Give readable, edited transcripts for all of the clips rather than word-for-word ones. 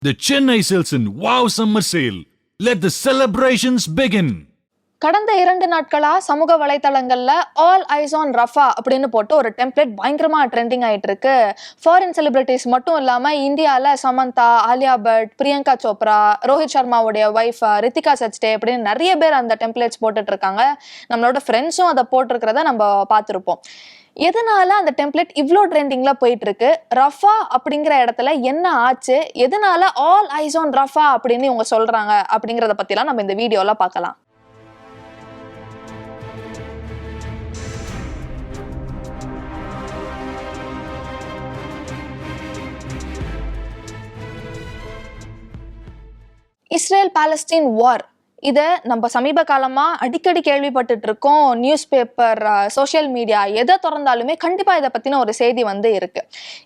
The Chennai Silson Wow Summer Sale. Let the celebrations begin. கடந்த 2 நாட்களா சமூக வலைதளங்கள்ல ஆல் ஐஸ் ஆன் ரஃபா அப்படின்னு போட்டு ஒரு டெம்ப்ளேட் பயங்கரமா ட்ரெண்டிங் ஆயிட்டு இருக்கு. ஃபாரின் செலிபிரிட்டிஸ் மட்டும் இல்லாம இந்தியால சமந்தா, ஆலியா பட், பிரியங்கா சோப்ரா, ரோஹித் சர்மாவுடைய ஒய்ஃப் ரித்திகா சச்டே அப்படின்னு நிறைய பேர் அந்த டெம்ப்ளேட்ஸ் போட்டுட்டு இருக்காங்க. நம்மளோட ஃப்ரெண்ட்ஸும் அதை போட்டிருக்கிறத நம்ம பார்த்துருப்போம். எதனால அந்த டெம்ப்ளேட் இவ்வளோ ட்ரெண்டிங்ல போயிட்டு இருக்கு, ரஃபா அப்படிங்கிற இடத்துல என்ன ஆச்சு, எதனால ஆல் ஐஸ் ஆன் ரஃபா அப்படின்னு இவங்க சொல்றாங்க அப்படிங்கிறத பத்திலாம் நம்ம இந்த வீடியோல பார்க்கலாம். இஸ்ரேல் பாலஸ்தீன் வார், இதை நம்ம சமீப காலமாக அடிக்கடி கேள்விப்பட்டுட்டு இருக்கோம். நியூஸ் பேப்பர், சோஷியல் மீடியா எதை திறந்தாலுமே கண்டிப்பாக இதை பற்றின ஒரு செய்தி இருக்கு.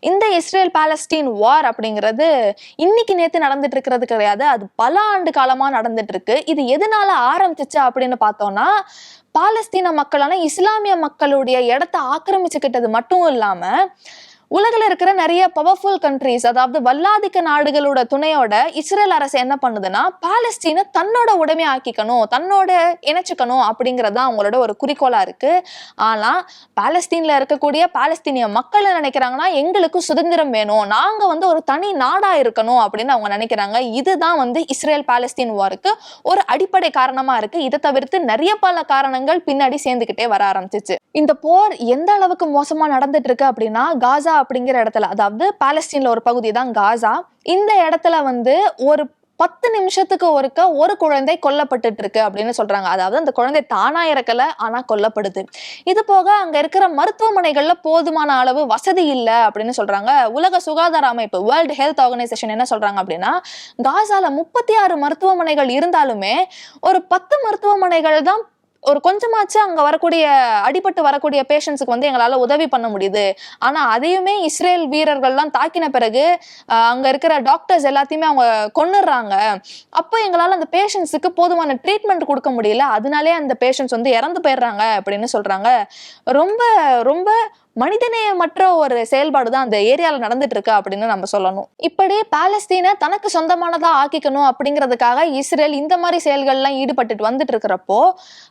இந்த இஸ்ரேல் பாலஸ்தீன் வார் அப்படிங்கிறது இன்னைக்கு நேற்று நடந்துட்டு இருக்கிறது கிடையாது, அது பல ஆண்டு காலமாக நடந்துட்டு இருக்கு. இது எதனால ஆரம்பிச்சிச்சு அப்படின்னு பார்த்தோம்னா, பாலஸ்தீன மக்களான இஸ்லாமிய மக்களுடைய இடத்த ஆக்கிரமிச்சுக்கிட்டது மட்டும் இல்லாமல் உலகில் இருக்கிற நிறைய பவர்ஃபுல் கண்ட்ரிஸ், அதாவது வல்லாதிக்க நாடுகளோட துணையோட இஸ்ரேல் அரசு என்ன பண்ணுதுன்னா, பாலஸ்தீனை தன்னோட உடைமை ஆக்கிக்கணும், தன்னோட இணைச்சுக்கணும் அப்படிங்கிறது தான் அவங்களோட ஒரு குறிக்கோளா இருக்கு. ஆனா பாலஸ்தீன்ல இருக்கக்கூடிய பாலஸ்தீனிய மக்கள் நினைக்கிறாங்கன்னா, எங்களுக்கு சுதந்திரம் வேணும், நாங்க ஒரு தனி நாடா இருக்கணும் அப்படின்னு அவங்க நினைக்கிறாங்க. இதுதான் இஸ்ரேல் பாலஸ்தீன் வாருக்கு ஒரு அடிப்படை காரணமா இருக்கு. இதை தவிர்த்து நிறைய பல காரணங்கள் பின்னாடி சேர்ந்துகிட்டே வர ஆரம்பிச்சிச்சு. இந்த போர் எந்த அளவுக்கு மோசமா நடந்துட்டு இருக்கு அப்படின்னா, காசா அப்படிங்கிற இடத்துல, அதாவது பாலஸ்தீன்ல ஒரு பகுதி தான் காசா, இந்த இடத்துல ஒரு 10 நிமிஷத்துக்கு ஒருக்க ஒரு குழந்தை கொல்லப்பட்டு இருக்கு அப்படின்னு சொல்றாங்க. அதாவது அந்த குழந்தை தானா இறக்கல, ஆனா கொல்லப்படுது. இது போக அங்க இருக்கிற மருத்துவமனைகள்ல போதுமான அளவு வசதி இல்லை அப்படின்னு சொல்றாங்க. உலக சுகாதார அமைப்பு, வேர்ல்டு ஹெல்த் ஆர்கனைசேஷன் என்ன சொல்றாங்க அப்படின்னா, காசால 36 மருத்துவமனைகள் இருந்தாலுமே ஒரு 10 மருத்துவமனைகள் தான் ஒரு கொஞ்சமாச்சு அங்க வரக்கூடிய அடிபட்டு வரக்கூடிய பேஷண்ட்ஸுக்கு எங்களால உதவி பண்ண முடியுது. ஆனா அதையுமே இஸ்ரேல் வீரர்கள்லாம் தாக்கின பிறகு அங்க இருக்கிற டாக்டர்ஸ் எல்லாத்தையுமே அவங்க கொன்னுடுறாங்க. அப்போ எங்களால அந்த பேஷண்ட்ஸுக்கு போதுமான ட்ரீட்மெண்ட் கொடுக்க முடியல, அதனாலே அந்த பேஷண்ட்ஸ் இறந்து போயிடுறாங்க அப்படின்னு சொல்றாங்க. ரொம்ப ரொம்ப மனிதநேயமற்ற ஒரு செயல்பாடு தான் அந்த ஏரியால நடந்துட்டு இருக்கு அப்படின்னு நம்ம சொல்லணும். இப்படி பாலஸ்தீனை தனக்கு சொந்தமானதா ஆக்கிக்கணும் அப்படிங்கிறதுக்காக இஸ்ரேல் இந்த மாதிரி செயல்கள்லாம் ஈடுபட்டு வந்துட்டு இருக்கிறப்போ,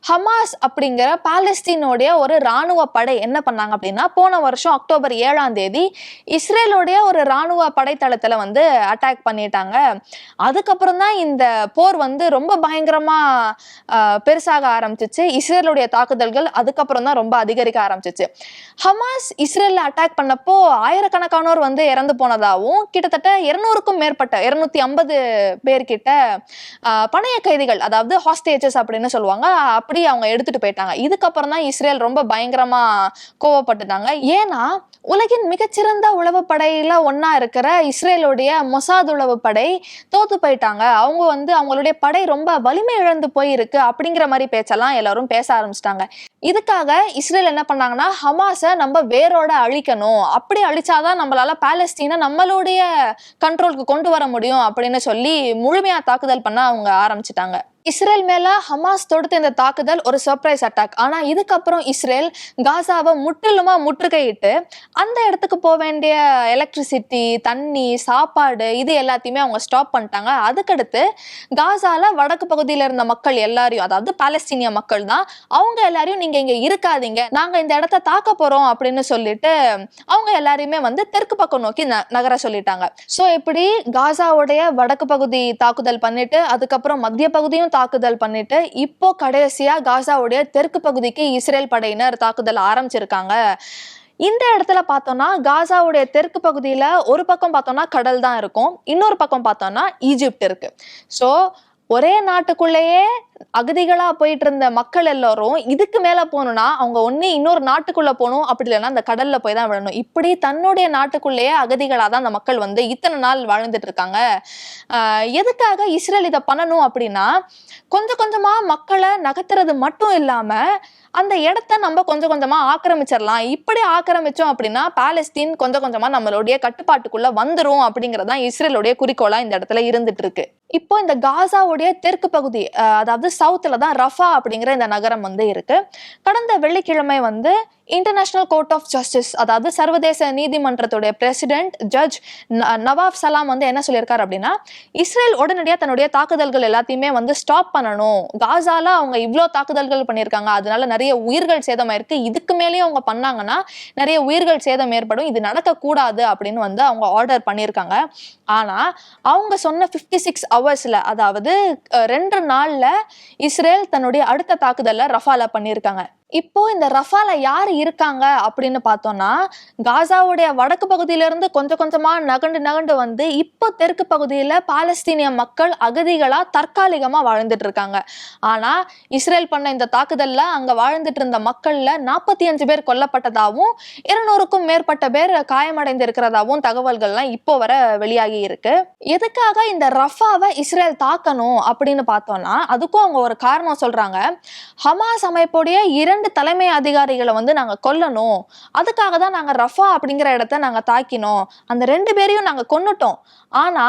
ஹமாஸ் அப்படிங்கிற பாலஸ்தீனோடைய ஒரு ராணுவ படை என்ன பண்ணாங்க அப்படின்னா, போன வருஷம் அக்டோபர் 7ஆம் தேதி இஸ்ரேலுடைய ஒரு ராணுவ படைத்தளத்துல அட்டாக் பண்ணிட்டாங்க. அதுக்கப்புறம் தான் இந்த போர் ரொம்ப பயங்கரமா பெருசாக ஆரம்பிச்சிச்சு. இஸ்ரேலுடைய தாக்குதல்கள் அதுக்கப்புறம் தான் ரொம்ப அதிகரிக்க ஆரம்பிச்சிச்சு. ஹமாஸ் இஸ்ரேல்ல அட்டாக் பண்ணப்போ ஆயிரக்கணக்கானோர் இறந்து போனதாகவும், கிட்டத்தட்ட 200க்கும் மேற்பட்ட 250 பேர்கிட்ட பணைய கைதிகள், அதாவது ஹாஸ்டேஜஸ் அப்படின்னு சொல்லுவாங்க, அப்படி அவங்க எடுத்துட்டு போயிட்டாங்க. இதுக்கப்புறம் தான் இஸ்ரேல் ரொம்ப பயங்கரமா கோவப்பட்டுட்டாங்க. ஏன்னா உலகின் மிகச்சிறந்த உளவுப்படையில ஒன்னா இருக்கிற இஸ்ரேலுடைய மொசாத் உளவுப்படை தோத்து போயிட்டாங்க. அவங்க அவங்களுடைய படை ரொம்ப வலிமை இழந்து போயிருக்கு அப்படிங்கிற மாதிரி பேச்செல்லாம் எல்லாரும் பேச ஆரம்பிச்சிட்டாங்க. இதுக்காக இஸ்ரேல் என்ன பண்ணாங்கன்னா, ஹமாஸை நம்ம வேரோட அழிக்கணும், அப்படி அழிச்சாதான் நம்மளால பாலஸ்தீனை நம்மளுடைய கண்ட்ரோலுக்கு கொண்டு வர முடியும் அப்படின்னு சொல்லி முழுமையா தாக்குதல் பண்ண அவங்க ஆரம்பிச்சிட்டாங்க. இஸ்ரேல் மேல ஹமாஸ் தொடுத்த இந்த தாக்குதல் ஒரு சர்ப்ரைஸ் அட்டாக். ஆனா இதுக்கப்புறம் இஸ்ரேல் காசாவை முற்றிலுமா முற்றுகையிட்டு அந்த இடத்துக்கு போக வேண்டிய எலக்ட்ரிசிட்டி, தண்ணி, சாப்பாடு இது எல்லாத்தையுமே அவங்க ஸ்டாப் பண்ணிட்டாங்க. அதுக்கடுத்து காசால வடக்கு பகுதியில இருந்த மக்கள் எல்லாரையும், அதாவது பாலஸ்தீனிய மக்கள் தான், அவங்க எல்லாரையும் நீங்க இங்க இருக்காதீங்க, நாங்க இந்த இடத்த தாக்க போறோம் அப்படின்னு சொல்லிட்டு அவங்க எல்லாரையுமே தெற்கு பக்கம் நோக்கி நகர சொல்லிட்டாங்க. சோ இப்படி காசாவுடைய வடக்கு பகுதி தாக்குதல் பண்ணிட்டு, அதுக்கப்புறம் மத்திய பகுதியும் தாக்குதல் பண்ணிட்டு, இப்போ கடைசியா காசாவுடைய தெற்கு பகுதிக்கு இஸ்ரேல் படையினர் தாக்குதல் ஆரம்பிச்சிருக்காங்க. இந்த இடத்துல பார்த்தோம்னா, காசாவுடைய தெற்கு பகுதியில ஒரு பக்கம் பார்த்தோம்னா கடல் தான் இருக்கும், இன்னொரு பக்கம் பார்த்தோம்னா ஈஜிப்ட் இருக்கு. ஸோ ஒரே நாட்டுக்குள்ளேயே அகதிகளா போயிட்டு இருந்த மக்கள் எல்லாரும் இதுக்கு மேல போகணும்னா அவங்க ஒண்ணு இன்னொரு நாட்டுக்குள்ள போகணும், அப்படி இல்லைன்னா அந்த கடல்ல போய் தான் விழணும். இப்படி தன்னுடைய நாட்டுக்குள்ளேயே அகதிகளா தான் அந்த மக்கள் இத்தனை நாள் வாழ்ந்துட்டு இருக்காங்க. எதுக்காக இஸ்ரேல் இதை பண்ணணும் அப்படின்னா, கொஞ்சம் கொஞ்சமா மக்களை நகர்த்துறது மட்டும் இல்லாம அந்த இடத்த நம்ம கொஞ்சம் கொஞ்சமா ஆக்கிரமிச்சிடலாம். இப்படி ஆக்கிரமிச்சோம் அப்படின்னா பாலஸ்தீன் கொஞ்சம் கொஞ்சமா நம்மளுடைய கட்டுப்பாட்டுக்குள்ள வந்துரும் அப்படிங்கறதான் இஸ்ரேலுடைய குறிக்கோளா இந்த இடத்துல இருந்துட்டு இருக்கு. இப்போ இந்த காசாவுடைய தெற்கு பகுதி, அதாவது சவுத்துல தான் ரஃபா அப்படிங்கிற இந்த நகரம் இருக்கு. கடந்த வெள்ளிக்கிழமை இன்டர்நேஷனல் கோர்ட் ஆஃப் ஜஸ்டிஸ், அதாவது சர்வதேச நீதிமன்றத்துடைய பிரசிடென்ட் ஜட்ஜ் நவாப் சலாம் வந்து என்ன சொல்லியிருக்காரு அப்படின்னா, இஸ்ரேல் உடனடியாக தன்னுடைய தாக்குதல்கள் எல்லாத்தையுமே வந்து ஸ்டாப் பண்ணணும். காசால அவங்க இவ்வளோ தாக்குதல்கள் பண்ணியிருக்காங்க, அதனால நிறைய உயிர்கள் சேதமாயிருக்கு. இதுக்கு மேலேயும் அவங்க பண்ணாங்கன்னா நிறைய உயிர்கள் சேதம் ஏற்படும். இது நடக்கக்கூடாது அப்படின்னு வந்து அவங்க ஆர்டர் பண்ணியிருக்காங்க. ஆனா அவங்க சொன்ன 56 ஹவர்ஸ்ல, அதாவது 2 நாள்ல இஸ்ரேல் தன்னுடைய அடுத்த தாக்குதலை ரஃபால பண்ணியிருக்காங்க. இப்போ இந்த ரஃபால யார் இருக்காங்க அப்படின்னு பார்த்தோம்னா, காசாவுடைய வடக்கு பகுதியிலிருந்து கொஞ்சம் கொஞ்சமா நகண்டு வந்து இப்போ தெற்கு பகுதியில பாலஸ்தீனிய மக்கள் அகதிகளா தற்காலிகமா வாழ்ந்துட்டு இருக்காங்க. ஆனா இஸ்ரேல் பண்ண இந்த தாக்குதல்ல அங்க வாழ்ந்துட்டு இருந்த மக்கள்ல 45 பேர் கொல்லப்பட்டதாகவும் 200க்கும் மேற்பட்ட பேர் காயமடைந்து இருக்கிறதாவும் தகவல்கள்லாம் இப்போ வர வெளியாகி இருக்கு. எதுக்காக இந்த ரஃபாவை இஸ்ரேல் தாக்கணும் அப்படின்னு பார்த்தோம்னா, அதுக்கும் அவங்க ஒரு காரணம் சொல்றாங்க. ஹமாஸ் அமைப்புடைய 2 தலைமை அதிகாரிகளை வந்து நாங்க கொல்லணும், அதுக்காக தான் நாங்க ரஃபா அப்படிங்கிற இடத்த நாங்க தாக்கினோம், அந்த 2 பேரையும் நாங்க கொன்னுட்டோம். ஆனா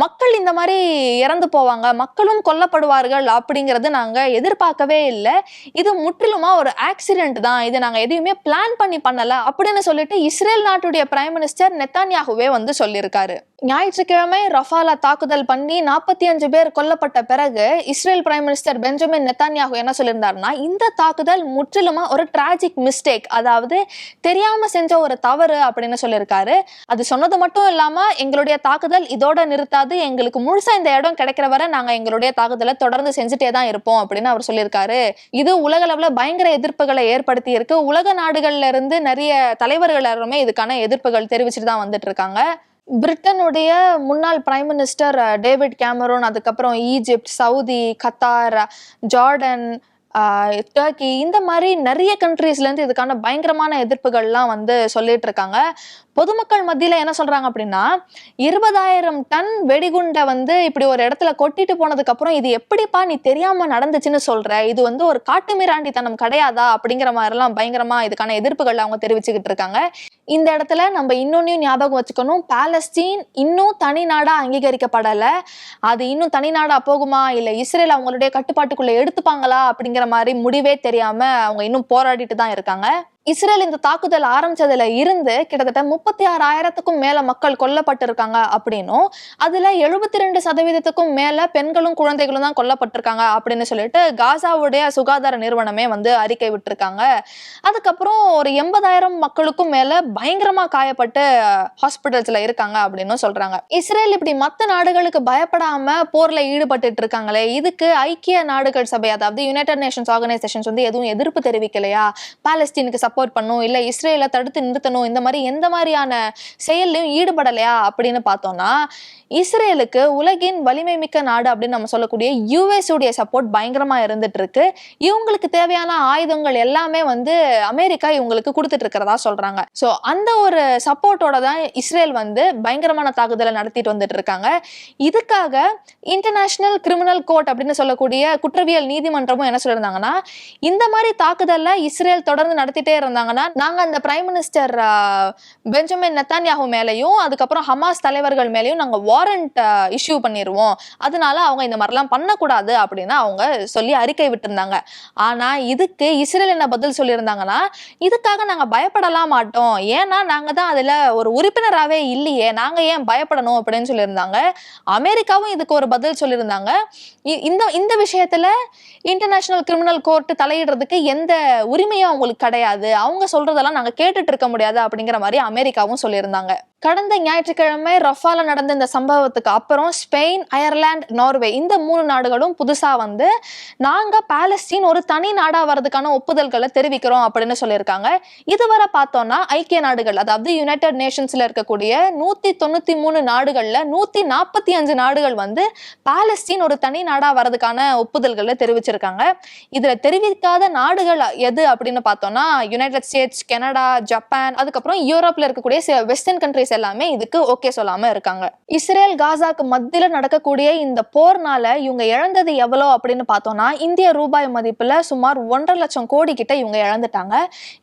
மக்கள் இந்த மாதிரி இறந்து போவாங்க, மக்களும் கொல்லப்படுவார்கள் அப்படிங்கறது நாங்க எதிர்பார்க்கவே இல்லை. இது முற்றிலுமா ஒரு ஆக்சிடென்ட் தான், இதை நாங்க எதையுமே பிளான் பண்ணல அப்படின்னு சொல்லிட்டு இஸ்ரேல் நாட்டுடைய பிரைம் மினிஸ்டர் நெத்தான்யாகுவே வந்து சொல்லியிருக்காரு. ஞாயிற்றுக்கிழமை ரஃபால தாக்குதல் பண்ணி 45 பேர் கொல்லப்பட்ட பிறகு இஸ்ரேல் பிரைம் மினிஸ்டர் பெஞ்சமின் நெத்தான்யாகு என்ன சொல்லியிருந்தாருன்னா, இந்த தாக்குதல் முற்றிலுமா ஒரு டிராஜிக் மிஸ்டேக், அதாவது தெரியாம செஞ்ச ஒரு தவறு அப்படின்னு சொல்லியிருக்காரு. அது சொன்னது மட்டும் இல்லாம, எங்களுடைய தாக்குதல் இதோட நிறுத்தாது, எங்களுக்கு முழுசா இந்த இடம் கிடைக்கிற வரை நாங்க எங்களுடைய தாக்குதலை தொடர்ந்து செஞ்சுட்டே தான் இருப்போம் அப்படின்னு அவர் சொல்லியிருக்காரு. இது உலக அளவுல பயங்கர எதிர்ப்புகளை ஏற்படுத்தி இருக்கு. உலக நாடுகள்ல இருந்து நிறைய தலைவர்கள் எல்லாருமே இதுக்கான எதிர்ப்புகள் தெரிவிச்சுட்டு தான் வந்துட்டு இருக்காங்க. பிரிட்டனுடைய முன்னாள் பிரைம் மினிஸ்டர் டேவிட் கேமரூன், அதுக்கப்புறம் Egypt, Saudi, Qatar, Jordan, Turkey, இந்த மாதிரி நிறைய கண்ட்ரீஸ்ல இருந்து இதுக்கான பயங்கரமான எதிர்ப்புகள்லாம் வந்து சொல்லிட்டு இருக்காங்க. பொதுமக்கள் மத்தியில என்ன சொல்றாங்க அப்படின்னா, 20,000 டன் வெடிகுண்டை வந்து இப்படி ஒரு இடத்துல கொட்டிட்டு போனதுக்கு அப்புறம் இது எப்படிப்பா நீ தெரியாம நடந்துச்சுன்னு சொல்ற, இது வந்து ஒரு காட்டுமிராண்டித்தனம் கிடையாதா அப்படிங்கிற மாதிரி எல்லாம் பயங்கரமா இதுக்கான எதிர்ப்புகள் அவங்க தெரிவிச்சுக்கிட்டு இருக்காங்க. இந்த இடத்துல நம்ம இன்னொன்னையும் ஞாபகம் வச்சுக்கணும், பாலஸ்தீன் இன்னும் தனி நாடா அங்கீகரிக்கப்படலை. அது இன்னும் தனி நாடா போகுமா, இல்லை இஸ்ரேல் அவங்களுடைய கட்டுப்பாட்டுக்குள்ள எடுத்துப்பாங்களா அப்படிங்கிற மாதிரி முடிவே தெரியாம அவங்க இன்னும் போராடிட்டு தான் இருக்காங்க. இஸ்ரேல் இந்த தாக்குதல் ஆரம்பிச்சதுல இருந்து கிட்டத்தட்ட 36,000க்கும் மேல மக்கள் கொல்லப்பட்டிருக்காங்க அப்படின்னும், அதுல 72% மேல பெண்களும் குழந்தைகளும் தான் கொல்லப்பட்டிருக்காங்க அப்படின்னு சொல்லிட்டு காசாவுடைய சுகாதார நிறுவனமே வந்து அறிக்கை விட்டுருக்காங்க. அதுக்கப்புறம் ஒரு 80,000 மக்களுக்கும் மேல பயங்கரமா காயப்பட்டு ஹாஸ்பிட்டல்ஸ்ல இருக்காங்க அப்படின்னு சொல்றாங்க. இஸ்ரேல் இப்படி மத்த நாடுகளுக்கு பயப்படாம போர்ல ஈடுபட்டு இருக்காங்களே, இதுக்கு ஐக்கிய நாடுகள் சபை, அதாவது யுனைடெட் நேஷன்ஸ் ஆர்கனைசேஷன்ஸ் வந்து எதுவும் எதிர்ப்பு தெரிவிக்கலையா, பாலஸ்தீனுக்கு சப்போர்ட் பண்ணும், இல்ல இஸ்ரேலை தடுத்து நிறுத்தணும், இந்த மாதிரி எந்த மாதிரியான செயல்லையும் ஈடுபடலையா அப்படின்னு பார்த்தோம்னா, இஸ்ரேலுக்கு உலகின் வலிமை மிக்க நாடு அப்படின்னு நம்ம சொல்லக்கூடிய யுஎஸ் உடைய சப்போர்ட் பயங்கரமா இருந்துட்டு இருக்கு. இவங்களுக்கு தேவையான ஆயுதங்கள் எல்லாமே வந்து அமெரிக்கா இவங்களுக்கு கொடுத்துட்டு இருக்கிறதா சொல்றாங்க. சோ அந்த ஒரு சப்போர்ட்டோட தான் இஸ்ரேல் வந்து பயங்கரமான தாக்குதலை நடத்திட்டு வந்துட்டு இருக்காங்க. இதுக்காக இன்டர்நேஷனல் கிரிமினல் கோர்ட் அப்படின்னு சொல்லக்கூடிய குற்றவியல் நீதிமன்றமும் என்ன சொல்லியிருந்தாங்கன்னா, இந்த மாதிரி தாக்குதல்ல இஸ்ரேல் தொடர்ந்து நடத்திட்டே இருந்தாங்கன்னா நாங்க அந்த பிரைம் மினிஸ்டர் பெஞ்சமின் நெத்தான்யாகு மேலையும் அதுக்கப்புறம் ஹமாஸ் தலைவர்கள் மேலையும் நாங்க வாரண்ட் இஷ்யூ பண்ணிடுவோம், அதனால அவங்க இந்த மாதிரிலாம் பண்ணக்கூடாது அப்படின்னு அவங்க சொல்லி அறிக்கை விட்டுருந்தாங்க. ஆனா இதுக்கு இஸ்ரேல் என்ன பதில் சொல்லியிருந்தாங்கன்னா, இதுக்காக நாங்க பயப்படலாம் மாட்டோம், ஏன்னா நாங்க தான் அதுல ஒரு உறுப்பினராகவே இல்லையே, நாங்க ஏன் பயப்படணும் அப்படின்னு சொல்லியிருந்தாங்க. அமெரிக்காவும் இதுக்கு ஒரு பதில் சொல்லியிருந்தாங்க. இந்த விஷயத்துல இன்டர்நேஷனல் கிரிமினல் கோர்ட் தலையிடுறதுக்கு எந்த உரிமையும் அவங்களுக்கு கிடையாது, அவங்க சொல்றதெல்லாம் நாங்க கேட்டுட்டு இருக்க முடியாது அப்படிங்கிற மாதிரி அமெரிக்காவும் சொல்லியிருந்தாங்க. கடந்த ஞாயிற்றுக்கிழமை ரஃபால நடந்த இந்த சம்பவத்துக்கு அப்புறம் ஸ்பெயின், அயர்லாந்து, நார்வே இந்த 3 நாடுகளும் புதுசா வந்து நாங்க பாலஸ்தீன் ஒரு தனி நாடா வரதுக்கான ஒப்புதல்களை தெரிவிக்கிறோம் அப்படின்னு சொல்லியிருக்காங்க. இதுவரை பார்த்தோம்னா ஐக்கிய நாடுகள், அதாவது யுனைடெட் நேஷன்ஸ்ல இருக்கக்கூடிய 193 நாடுகள்ல 145 நாடுகள் வந்து பாலஸ்தீன் ஒரு தனி நாடா வரதுக்கான ஒப்புதல்களை தெரிவிச்சிருக்காங்க. இதுல தெரிவிக்காத நாடுகள் எது அப்படின்னு பார்த்தோம்னா, யுனைடெட் ஸ்டேட்ஸ், கனடா, ஜப்பான், அதுக்கப்புறம் யூரோப்ல இருக்கக்கூடிய வெஸ்டர்ன் கண்ட்ரிஸ் எல்லாமே இதுக்கு ஓகே சொல்லாம இருக்காங்க. இஸ்ரேல் காசாக்கு மத்தியில நடக்கக்கூடிய இந்த போர்னால இவங்க இழந்தது எவ்வளோ அப்படின்னு பார்த்தோம்னா, இந்திய ரூபாய் மதிப்புல சுமார் 1.5 லட்சம் கோடி கிட்ட இவங்க இழந்துட்டாங்க.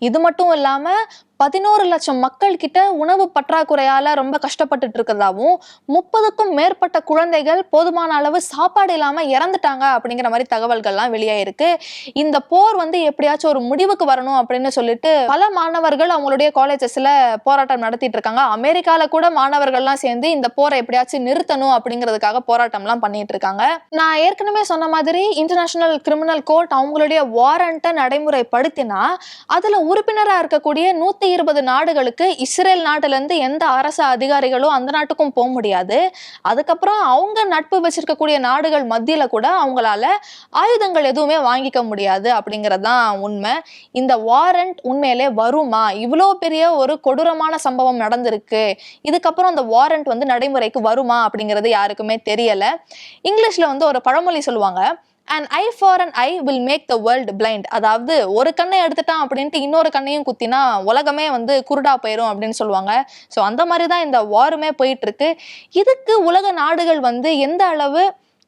இது மட்டும் இல்லாம 11 லட்சம் மக்கள் கிட்ட உணவு பற்றாக்குறையால ரொம்ப கஷ்டப்பட்டுட்டு இருக்கிறதாவும் 30க்கும் மேற்பட்ட குழந்தைகள் போதுமான அளவு சாப்பாடு இல்லாம இறந்துட்டாங்க அப்படிங்கிற மாதிரி தகவல்கள்லாம் வெளியாயிருக்கு. இந்த போர் வந்து எப்படியாச்சும் ஒரு முடிவுக்கு வரணும் அப்படின்னு சொல்லிட்டு பல மாணவர்கள் அவங்களுடைய காலேஜஸ்ல போராட்டம் நடத்திட்டு இருக்காங்க. அமெரிக்கால கூட மாணவர்கள்லாம் சேர்ந்து இந்த போரை எப்படியாச்சும் நிறுத்தணும் அப்படிங்கிறதுக்காக போராட்டம்லாம் பண்ணிட்டு இருக்காங்க. நான் ஏற்கனவே சொன்ன மாதிரி இன்டர்நேஷனல் கிரிமினல் கோர்ட் அவங்களுடைய வாரண்ட்டை நடைமுறைப்படுத்தினா அதுல உறுப்பினரா இருக்கக்கூடிய 120 நாடுகளுக்கு இஸ்ரேல் நாட்டுல இருந்து எந்த அரசு அதிகாரிகளும் அந்த நாட்டுக்கும் போக முடியாது. அதுக்கப்புறம் அவங்க நட்பு வச்சிருக்கக்கூடிய நாடுகள் மத்தியில கூட அவங்களால ஆயுதங்கள் எதுவுமே வாங்கிக்க முடியாது அப்படிங்கறதுதான் உண்மை. இந்த வாரண்ட் உண்மையிலே வருமா? இவ்வளோ பெரிய ஒரு கொடூரமான சம்பவம் நடந்திருக்கு, இதுக்கப்புறம் அந்த வாரண்ட் வந்து நடைமுறைக்கு வருமா அப்படிங்கிறது யாருக்குமே தெரியல. இங்கிலீஷ்ல வந்து ஒரு பழமொழி சொல்லுவாங்க, an eye for an eye will make the world blind. அதாவது ஒரு கண்ணை எடுத்துட்டான் அப்படின்ட்டு இன்னொரு கண்ணையும் குத்தினா உலகமே வந்து குருடா போயிரும் அப்படின்னு சொல்லுவாங்க. ஸோ அந்த மாதிரி தான் இந்த வாருமே போயிட்டு இருக்கு. இதுக்கு உலக நாடுகள் வந்து எந்த அளவு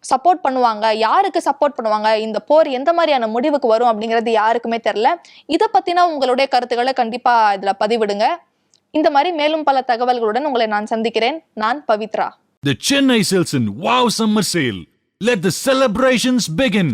சப்போர்ட் பண்ணுவாங்க, யாருக்கு சப்போர்ட் பண்ணுவாங்க, இந்த போர் எந்த மாதிரியான முடிவுக்கு வரும் அப்படிங்கிறது யாருக்குமே தெரியல. இதை பத்தின உங்களுடைய கருத்துக்களை கண்டிப்பா இதுல பதிவிடுங்க. இந்த மாதிரி மேலும் பல தகவல்களுடன் உங்களை நான் சந்திக்கிறேன். நான் Pavithra. The Chennai Silks in Wow Summer Sale. Let the celebrations begin.